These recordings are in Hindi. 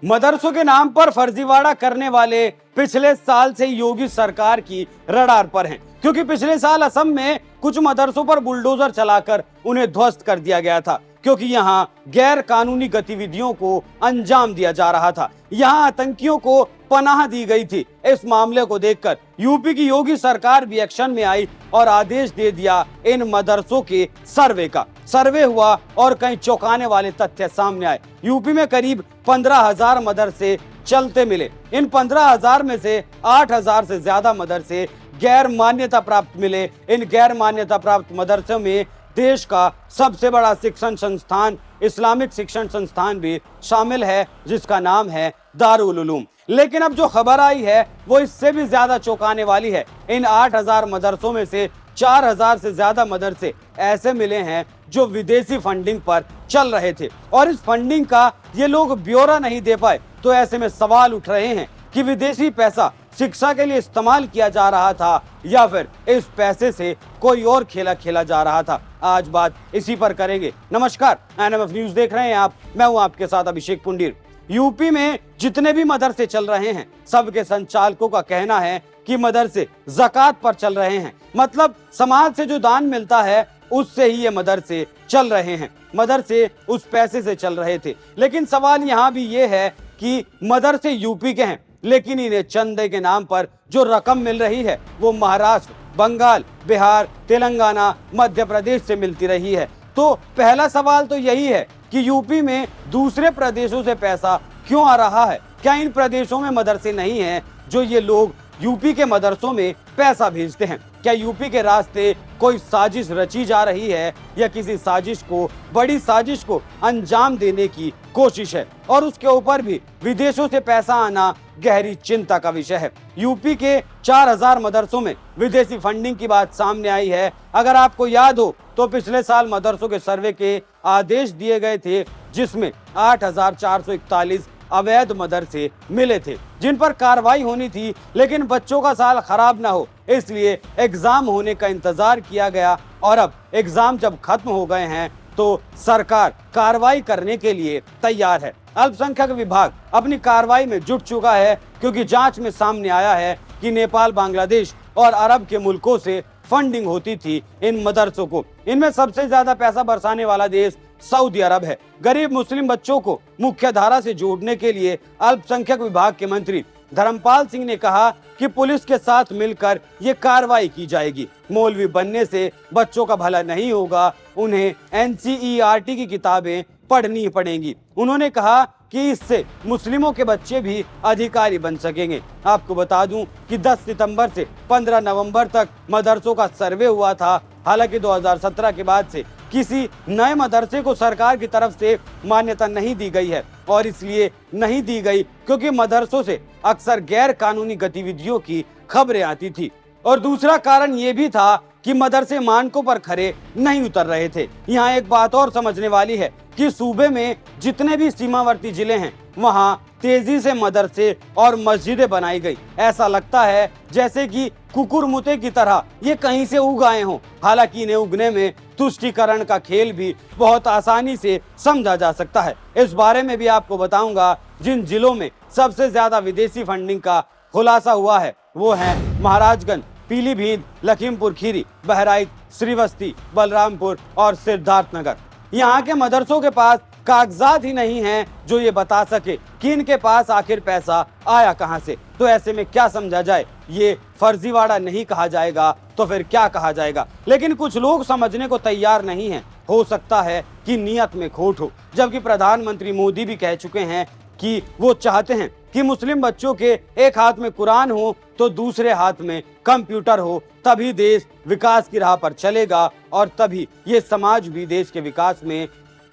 मदरसों के नाम पर फर्जीवाड़ा करने वाले पिछले साल से योगी सरकार की रडार पर हैं, क्योंकि पिछले साल असम में कुछ मदरसों पर बुलडोजर चलाकर उन्हें ध्वस्त कर दिया गया था, क्योंकि यहां गैर कानूनी गतिविधियों को अंजाम दिया जा रहा था, यहां आतंकियों को पनाह दी गई थी। इस मामले को देखकर यूपी की योगी सरकार भी एक्शन में आई और आदेश दे दिया इन मदरसों के सर्वे का। सर्वे हुआ और कई चौंकाने वाले तथ्य सामने आए। यूपी में करीब 15,000 मदरसे चलते मिले। इन 15,000 में से 8,000 से ज्यादा मदरसे गैर मान्यता प्राप्त मिले। इन गैर मान्यता प्राप्त मदरसों में देश का सबसे बड़ा शिक्षण संस्थान इस्लामिक शिक्षण संस्थान भी शामिल है, जिसका नाम है दारुल उलूम। लेकिन अब जो खबर आई है वो इससे भी ज्यादा चौंकाने वाली है। इन 8,000 मदरसों में से 4,000 से ज्यादा मदरसे ऐसे मिले हैं जो विदेशी फंडिंग पर चल रहे थे और इस फंडिंग का ये लोग ब्यौरा नहीं दे पाए। तो ऐसे में सवाल उठ रहे हैं कि विदेशी पैसा शिक्षा के लिए इस्तेमाल किया जा रहा था या फिर इस पैसे से कोई और खेला खेला जा रहा था। आज बात इसी पर करेंगे। नमस्कार, एनएमएफ न्यूज देख रहे हैं आप। मैं हूं आपके साथ अभिषेक पुंडीर। यूपी में जितने भी मदरसे चल रहे हैं, सबके संचालकों का कहना है कि मदरसे ज़कात पर चल रहे हैं, मतलब समाज से जो दान मिलता है उससे ही ये मदरसे चल रहे हैं। मदरसे उस पैसे से चल रहे थे। लेकिन सवाल यहाँ भी ये है कि मदरसे यूपी के हैं, लेकिन इन्हें चंदे के नाम पर जो रकम मिल रही है वो महाराष्ट्र, बंगाल, बिहार, तेलंगाना, मध्य प्रदेश से मिलती रही है। तो पहला सवाल तो यही है कि यूपी में दूसरे प्रदेशों से पैसा क्यों आ रहा है? क्या इन प्रदेशों में मदरसे नहीं हैं जो ये लोग यूपी के मदरसों में पैसा भेजते हैं? क्या यूपी के रास्ते कोई साजिश रची जा रही है या किसी साजिश को, बड़ी साजिश को अंजाम देने की कोशिश है? और उसके ऊपर भी विदेशों से पैसा आना गहरी चिंता का विषय है। यूपी के 4,000 मदरसों में विदेशी फंडिंग की बात सामने आई है। अगर आपको याद हो तो पिछले साल मदरसों के सर्वे के आदेश दिए गए थे, जिसमें 8,441 अवैध मदरसे मिले थे जिन पर कार्रवाई होनी थी। लेकिन बच्चों का साल खराब ना हो इसलिए एग्जाम होने का इंतजार किया गया और अब एग्जाम जब खत्म हो गए हैं तो सरकार कार्रवाई करने के लिए तैयार है। अल्पसंख्यक विभाग अपनी कार्रवाई में जुट चुका है, क्योंकि जांच में सामने आया है कि नेपाल, बांग्लादेश और अरब के मुल्कों से फंडिंग होती थी इन मदरसों को। इनमें सबसे ज्यादा पैसा बरसाने वाला देश सऊदी अरब है। गरीब मुस्लिम बच्चों को मुख्य धारा से जोड़ने के लिए अल्पसंख्यक विभाग के मंत्री धर्मपाल सिंह ने कहा कि पुलिस के साथ मिलकर ये कार्रवाई की जाएगी। मौलवी बनने से बच्चों का भला नहीं होगा, उन्हें एनसीईआरटी की किताबें पढ़नी पड़ेंगी। उन्होंने कहा कि इससे मुस्लिमों के बच्चे भी अधिकारी बन सकेंगे। आपको बता दूं कि 10 सितंबर से 15 नवंबर तक मदरसों का सर्वे हुआ था। हालांकि 2017 के बाद से किसी नए मदरसे को सरकार की तरफ से मान्यता नहीं दी गई है, और इसलिए नहीं दी गई क्योंकि मदरसों से अक्सर गैर कानूनी गतिविधियों की खबरें आती थी। और दूसरा कारण ये भी था कि मदरसे मानकों पर खरे नहीं उतर रहे थे। यहाँ एक बात और समझने वाली है कि सूबे में जितने भी सीमावर्ती जिले हैं वहाँ तेजी से मदरसे और मस्जिदें बनाई गई। ऐसा लगता है जैसे कि कुकुरमुते की तरह ये कहीं से उग आए हों। हालांकि इन्हें उगने में तुष्टीकरण का खेल भी बहुत आसानी से समझा जा सकता है। इस बारे में भी आपको बताऊंगा। जिन जिलों में सबसे ज्यादा विदेशी फंडिंग का खुलासा हुआ है वो है महाराजगंज, पीलीभीत, लखीमपुर खीरी, बहराइच, श्रीवस्ती, बलरामपुर और सिद्धार्थनगर। यहाँ के मदरसों के पास कागजात ही नहीं हैं जो ये बता सके कि इनके पास आखिर पैसा आया कहां से। तो ऐसे में क्या समझा जाए? ये फर्जीवाड़ा नहीं कहा जाएगा तो फिर क्या कहा जाएगा? लेकिन कुछ लोग समझने को तैयार नहीं हैं। हो सकता है कि नियत में खोट हो, जबकि प्रधानमंत्री मोदी भी कह चुके हैं कि वो चाहते हैं कि मुस्लिम बच्चों के एक हाथ में कुरान हो तो दूसरे हाथ में कंप्यूटर हो, तभी देश विकास की राह पर चलेगा और तभी ये समाज भी देश के विकास में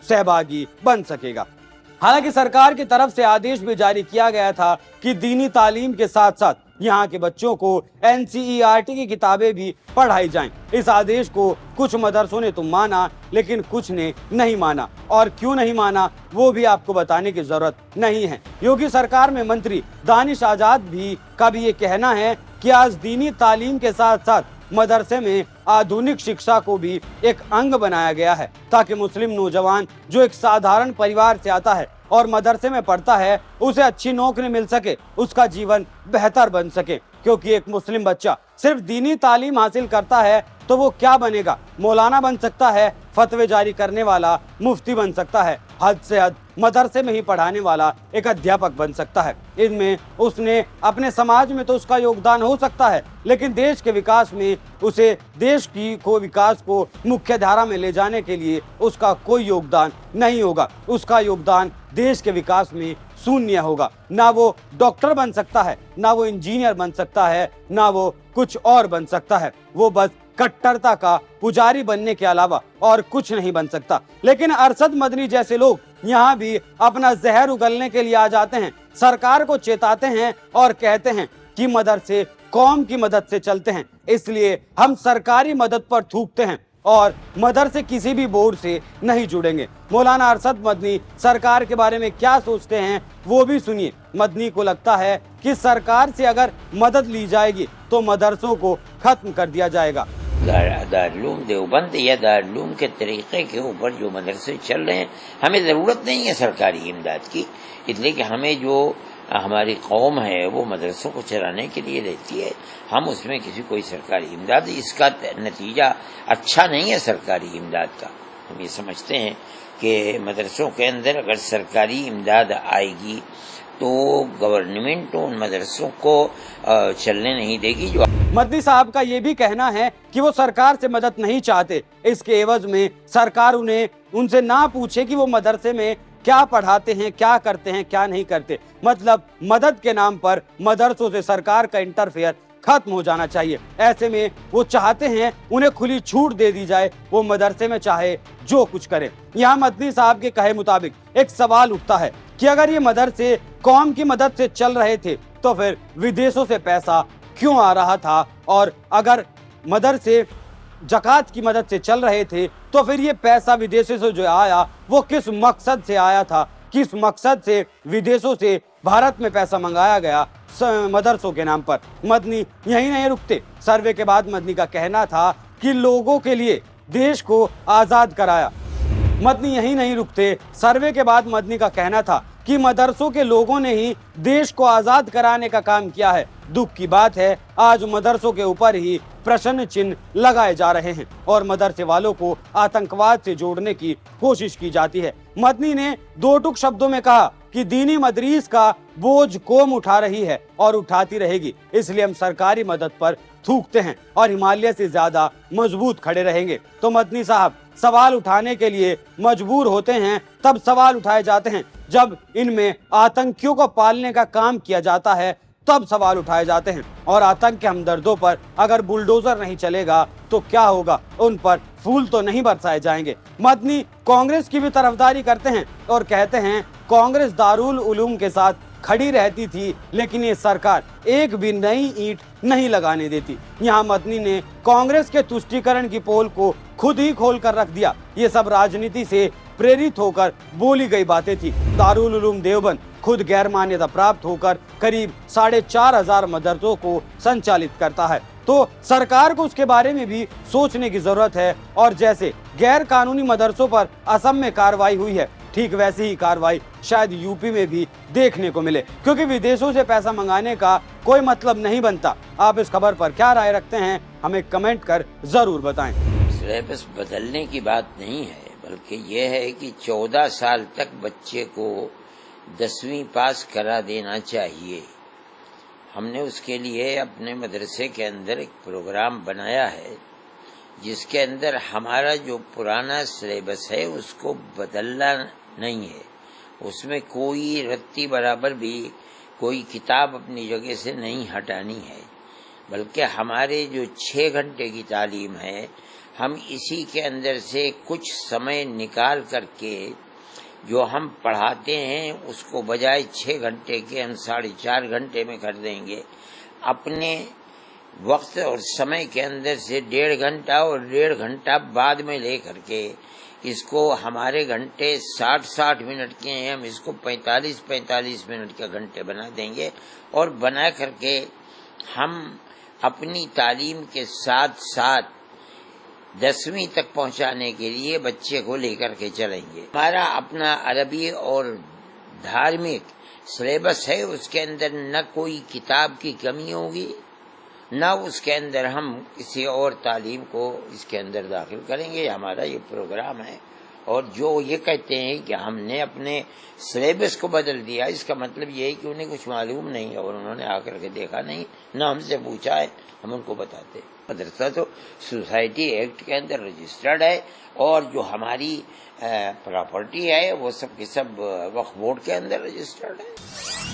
सहभागी बन सकेगा। हालांकि सरकार की तरफ से आदेश भी जारी किया गया था कि दीनी तालीम के साथ साथ यहाँ के बच्चों को एनसीईआरटी की किताबें भी पढ़ाई जाएं। इस आदेश को कुछ मदरसों ने तो माना, लेकिन कुछ ने नहीं माना। और क्यों नहीं माना वो भी आपको बताने की जरूरत नहीं है। योगी सरकार में मंत्री दानिश आजाद का भी ये कहना है कि आज दीनी तालीम के साथ साथ मदरसे में आधुनिक शिक्षा को भी एक अंग बनाया गया है, ताकि मुस्लिम नौजवान जो एक साधारण परिवार से आता है और मदरसे में पढ़ता है, उसे अच्छी नौकरी मिल सके, उसका जीवन बेहतर बन सके। क्योंकि एक मुस्लिम बच्चा सिर्फ दीनी तालीम हासिल करता है तो वो क्या बनेगा? मौलाना बन सकता है, फतवे जारी करने वाला मुफ्ती बन सकता है, हद से हद मदरसे में ही पढ़ाने वाला एक अध्यापक बन सकता है। इनमें उसने अपने समाज में तो उसका योगदान हो सकता है, लेकिन देश के विकास में उसे देश की विकास को मुख्य धारा में ले जाने के लिए उसका कोई योगदान नहीं होगा। उसका योगदान देश के विकास में शून्य होगा। ना वो डॉक्टर बन सकता है, ना वो इंजीनियर बन सकता है, ना वो कुछ और बन सकता है। वो बस कट्टरता का पुजारी बनने के अलावा और कुछ नहीं बन सकता। लेकिन अरशद मदनी जैसे लोग यहाँ भी अपना जहर उगलने के लिए आ जाते हैं, सरकार को चेताते हैं और कहते हैं कि मदरसे कौम की मदद से चलते हैं, इसलिए हम सरकारी मदद पर थूकते हैं और मदरसे किसी भी बोर्ड से नहीं जुड़ेंगे। मौलाना अरशद मदनी सरकार के बारे में क्या सोचते हैं वो भी सुनिए। मदनी को लगता है कि सरकार से अगर मदद ली जाएगी तो मदरसों को खत्म कर दिया जाएगा। दारुल देवबंद या दारुल के तरीके के ऊपर जो मदरसे चल रहे हैं, हमें ज़रूरत नहीं है सरकारी इमदाद की, इसलिए कि हमें जो हमारी कौम है वो मदरसों को चलाने के लिए रहती है। हम उसमें किसी कोई सरकारी इमदाद, इसका नतीजा अच्छा नहीं है सरकारी इमदाद का। हम ये समझते हैं कि मदरसों के अंदर अगर सरकारी इमदाद आएगी तो गवर्नमेंट उन मदरसों को चलने नहीं देगी। जो मदनी साहब का ये भी कहना है कि वो सरकार से मदद नहीं चाहते, इसके एवज में सरकार उनसे ना पूछे कि वो मदरसे में क्या पढ़ाते हैं, क्या करते हैं, क्या नहीं करते। मतलब मदद के नाम पर मदरसों से सरकार का इंटरफेयर खत्म हो जाना चाहिए। ऐसे में वो चाहते हैं उन्हें खुली छूट दे दी जाए, वो मदरसे में चाहे जो कुछ करे। यहाँ मदनी साहब के कहे मुताबिक एक सवाल उठता है कि अगर ये मदरसे कौम की मदद से चल रहे थे तो फिर विदेशों से पैसा क्यों आ रहा था, और अगर मदरसे ज़कात की मदद से चल रहे थे तो फिर ये पैसा विदेशों से जो आया वो किस मकसद से आया था, किस मकसद से विदेशों से भारत में पैसा मंगाया गया मदरसों के नाम पर। मदनी यहीं नहीं रुकते। सर्वे के बाद मदनी का कहना था कि लोगों के लिए देश को आज़ाद कराया। मदनी यहीं नहीं रुकते। सर्वे के बाद मदनी का कहना था कि मदरसों के लोगों ने ही देश को आज़ाद कराने का काम किया है। दुख की बात है आज मदरसों के ऊपर ही प्रश्न चिन्ह लगाए जा रहे हैं और मदरसे वालों को आतंकवाद से जोड़ने की कोशिश की जाती है। मदनी ने दो टूक शब्दों में कहा कि दीनी मदरीस का बोझ कौम उठा रही है और उठाती रहेगी, इसलिए हम सरकारी मदद पर थूकते हैं और हिमालय से ज्यादा मजबूत खड़े रहेंगे। तो मदनी साहब सवाल उठाने के लिए मजबूर होते हैं, तब सवाल उठाए जाते हैं जब इनमें आतंकियों को पालने का काम किया जाता है, तब सवाल उठाए जाते हैं। और आतंक के हमदर्दों पर अगर बुलडोजर नहीं चलेगा तो क्या होगा, उन पर फूल तो नहीं बरसाए जाएंगे। मदनी कांग्रेस की भी तरफदारी करते हैं और कहते हैं कांग्रेस दारुल उलूम के साथ खड़ी रहती थी, लेकिन ये सरकार एक भी नई ईंट नहीं लगाने देती। यहाँ मदनी ने कांग्रेस के तुष्टीकरण की पोल को खुद ही खोल कर रख दिया। ये सब राजनीति से प्रेरित होकर बोली गई बातें थी। दारुल उलूम देवबंद खुद गैर मान्यता प्राप्त होकर करीब 4,500 मदरसों को संचालित करता है, तो सरकार को उसके बारे में भी सोचने की जरूरत है। और जैसे गैर कानूनी मदरसों पर असम में कार्रवाई हुई है, ठीक वैसी ही कार्रवाई शायद यूपी में भी देखने को मिले, क्योंकि विदेशों से पैसा मंगाने का कोई मतलब नहीं बनता। आप इस खबर पर क्या राय रखते हैं, हमें कमेंट कर जरूर बताएं। सिलेबस बदलने की बात नहीं है, बल्कि यह है कि 14 साल तक बच्चे को 10वीं पास करा देना चाहिए। हमने उसके लिए अपने मदरसे के अंदर एक प्रोग्राम बनाया है, जिसके अंदर हमारा जो पुराना सिलेबस है उसको बदलना नहीं है। उसमें कोई रत्ती बराबर भी कोई किताब अपनी जगह से नहीं हटानी है, बल्कि हमारे जो 6 घंटे की तालीम है, हम इसी के अंदर से कुछ समय निकाल करके जो हम पढ़ाते हैं उसको बजाय 6 घंटे के हम 4.5 घंटे में कर देंगे। अपने वक्त और समय के अंदर से 1.5 घंटा और 1.5 घंटा बाद में ले करके इसको, हमारे घंटे 60-60 मिनट के हैं, हम इसको 45-45 मिनट के घंटे बना देंगे और बना करके हम अपनी तालीम के साथ साथ 10वीं तक पहुंचाने के लिए बच्चे को लेकर के चलेंगे। हमारा अपना अरबी और धार्मिक सिलेबस है, उसके अंदर न कोई किताब की कमी होगी, न उसके अंदर हम किसी और तालीम को इसके अंदर दाखिल करेंगे। हमारा ये प्रोग्राम है। और जो ये कहते हैं कि हमने अपने सिलेबस को बदल दिया, इसका मतलब ये है कि उन्हें कुछ मालूम नहीं है और उन्होंने आकर के देखा नहीं, न हमसे पूछा है, हम उनको बताते। मदरसा तो सोसाइटी एक्ट के अंदर रजिस्टर्ड है और जो हमारी प्रॉपर्टी है वो सब के सब वक्फ बोर्ड के अंदर रजिस्टर्ड है।